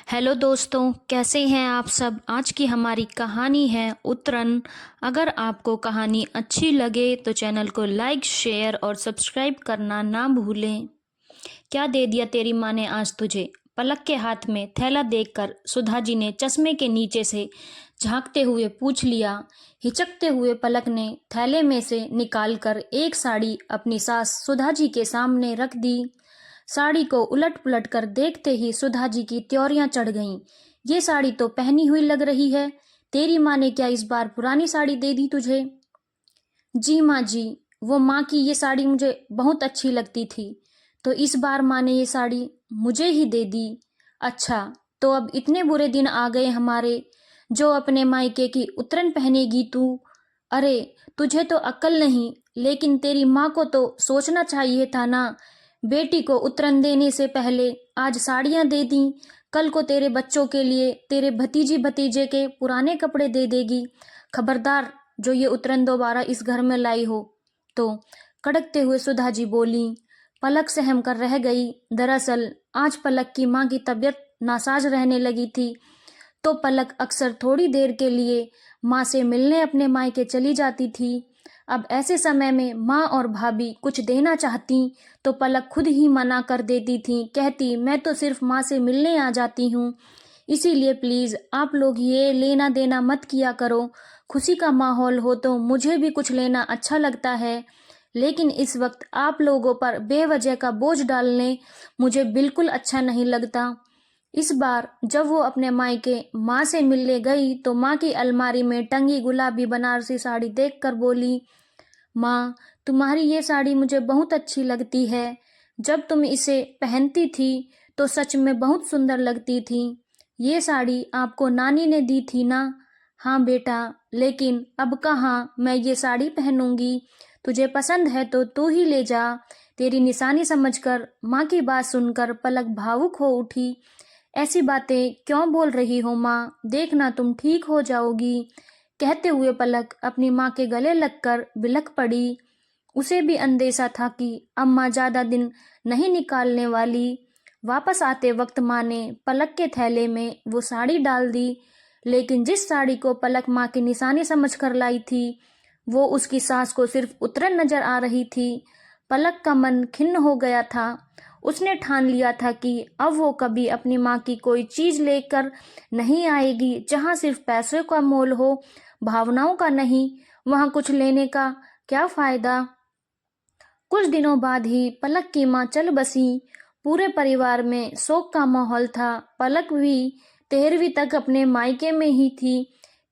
Hello दोस्तों, कैसे हैं आप सब। आज की हमारी कहानी है उतरन। अगर आपको कहानी अच्छी लगे तो चैनल को लाइक, शेयर और सब्सक्राइब करना ना भूलें। क्या दे दिया तेरी माँ ने आज तुझे। पलक के हाथ में थैला देखकर सुधा जी ने चश्मे के नीचे से झांकते हुए पूछ लिया। हिचकते हुए पलक ने थैले में से निकालकर एक साड़ी अपनी सास सुधा जी के सामने रख दी। साड़ी को उलट पुलट कर देखते ही सुधा जी की त्योरियां चढ़ गईं। ये साड़ी तो पहनी हुई लग रही है। तेरी माँ ने क्या इस बार पुरानी साड़ी दे दी तुझे। जी माँ जी, वो माँ की ये साड़ी मुझे बहुत अच्छी लगती थी, तो इस बार माँ ने ये साड़ी मुझे ही दे दी। अच्छा, तो अब इतने बुरे दिन आ गए हमारे, जो अपने मायके की उतरन पहनेगी तू। अरे, तुझे तो अक्ल नहीं, लेकिन तेरी माँ को तो सोचना चाहिए था ना। बेटी को उतरन देने से पहले आज साड़ियाँ दे दी, कल को तेरे बच्चों के लिए तेरे भतीजी भतीजे के पुराने कपड़े दे देगी। खबरदार, जो ये उतरन दोबारा इस घर में लाई हो तो। कड़कते हुए सुधा जी बोली। पलक सहम कर रह गई। दरअसल आज पलक की माँ की तबीयत नासाज रहने लगी थी, तो पलक अक्सर थोड़ी देर के लिए माँ से मिलने अपने मायके चली जाती थी। अब ऐसे समय में माँ और भाभी कुछ देना चाहती तो पलक खुद ही मना कर देती थी। कहती, मैं तो सिर्फ माँ से मिलने आ जाती हूँ, इसीलिए प्लीज़ आप लोग ये लेना देना मत किया करो। खुशी का माहौल हो तो मुझे भी कुछ लेना अच्छा लगता है, लेकिन इस वक्त आप लोगों पर बेवजह का बोझ डालने मुझे बिल्कुल अच्छा नहीं लगता। इस बार जब वो अपने मायके माँ से मिलने गई तो माँ की अलमारी में टंगी गुलाबी बनारसी साड़ी देखकर बोली, माँ, तुम्हारी ये साड़ी मुझे बहुत अच्छी लगती है। जब तुम इसे पहनती थी तो सच में बहुत सुंदर लगती थी। ये साड़ी आपको नानी ने दी थी ना। हाँ बेटा, लेकिन अब कहाँ मैं ये साड़ी पहनूंगी। तुझे पसंद है तो तू ही ले जा। तेरी निशानी समझकर माँ की बात सुनकर पलक भावुक हो उठी। ऐसी बातें क्यों बोल रही हो माँ, देखना तुम ठीक हो जाओगी। कहते हुए पलक अपनी माँ के गले लगकर बिलख पड़ी। उसे भी अंदेशा था कि अम्मा ज्यादा दिन नहीं निकालने वाली। वापस आते वक्त माँ ने पलक के थैले में वो साड़ी डाल दी, लेकिन जिस साड़ी को पलक माँ की निशानी समझकर लाई थी वो उसकी सास को सिर्फ उतरन नजर आ रही थी। पलक का मन खिन्न हो गया था। उसने ठान लिया था कि अब वो कभी अपनी माँ की कोई चीज लेकर नहीं आएगी जहाँ सिर्फ पैसों का मोल हो, भावनाओं का नहीं। वहाँ कुछ लेने का क्या फायदा। कुछ दिनों बाद ही पलक की माँ चल बसी। पूरे परिवार में शोक का माहौल था। पलक भी 13वीं तक अपने मायके में ही थी।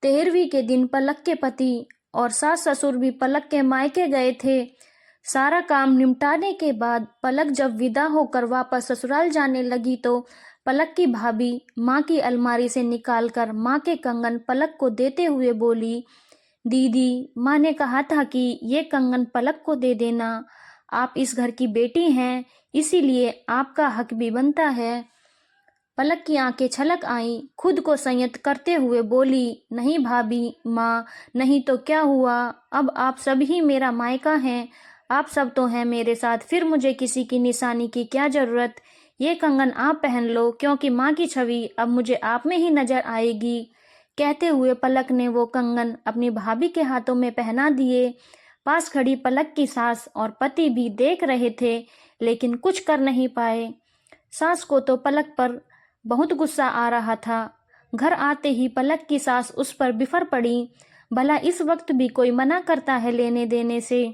13वीं के दिन पलक के पति और सास ससुर भी पलक के मायके गए थे। सारा काम निपटाने के बाद पलक जब विदा होकर वापस ससुराल जाने लगी तो पलक की भाभी माँ की अलमारी से निकालकर माँ के कंगन पलक को देते हुए बोली, दीदी, माँ ने कहा था कि ये कंगन पलक को दे देना। आप इस घर की बेटी हैं, इसीलिए आपका हक भी बनता है। पलक की आंखें छलक आईं। खुद को संयत करते हुए बोली, नहीं भाभी माँ, नहीं तो क्या हुआ। अब आप सब ही मेरा मायका हैं। आप सब तो हैं मेरे साथ, फिर मुझे किसी की निशानी की क्या जरूरत। ये कंगन आप पहन लो, क्योंकि माँ की छवि अब मुझे आप में ही नजर आएगी। कहते हुए पलक ने वो कंगन अपनी भाभी के हाथों में पहना दिए। पास खड़ी पलक की सास और पति भी देख रहे थे, लेकिन कुछ कर नहीं पाए। सास को तो पलक पर बहुत गुस्सा आ रहा था। घर आते ही पलक की सास उस पर बिफर पड़ी। भला इस वक्त भी कोई मना करता है लेने देने से।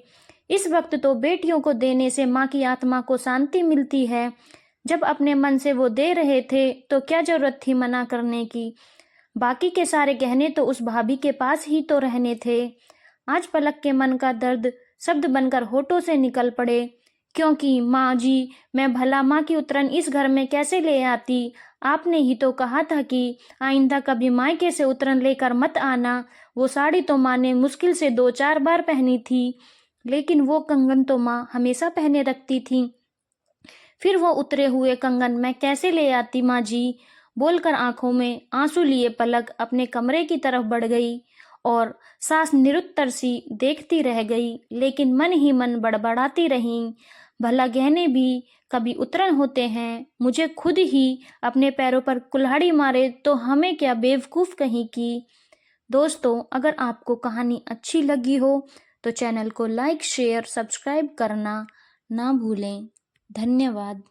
इस वक्त तो बेटियों को देने से माँ की आत्मा को शांति मिलती है। जब अपने मन से वो दे रहे थे तो क्या जरूरत थी मना करने की। बाकी के सारे गहने तो उस भाभी के पास ही तो रहने थे। आज पलक के मन का दर्द शब्द बनकर होठों से निकल पड़े। क्योंकि माँ जी, मैं भला माँ की उतरन इस घर में कैसे ले आती। आपने ही तो कहा था कि आइंदा कभी मायके से उतरन लेकर मत आना। वो साड़ी तो माँ ने मुश्किल से 2-4 बार पहनी थी, लेकिन वो कंगन तो माँ हमेशा पहने रखती थी। फिर वो उतरे हुए कंगन मैं कैसे ले आती माँ जी। बोलकर आंखों में आंसू लिए पलक अपने कमरे की तरफ बढ़ गई और सास निरुत्तर सी देखती रह गई, लेकिन मन ही मन बड़बड़ाती रही, भला गहने भी कभी उतरन होते हैं। मुझे खुद ही अपने पैरों पर कुल्हाड़ी मारे तो हमें क्या बेवकूफ़ कहीं की। दोस्तों, अगर आपको कहानी अच्छी लगी हो तो चैनल को लाइक शेयर सब्सक्राइब करना ना भूलें। धन्यवाद।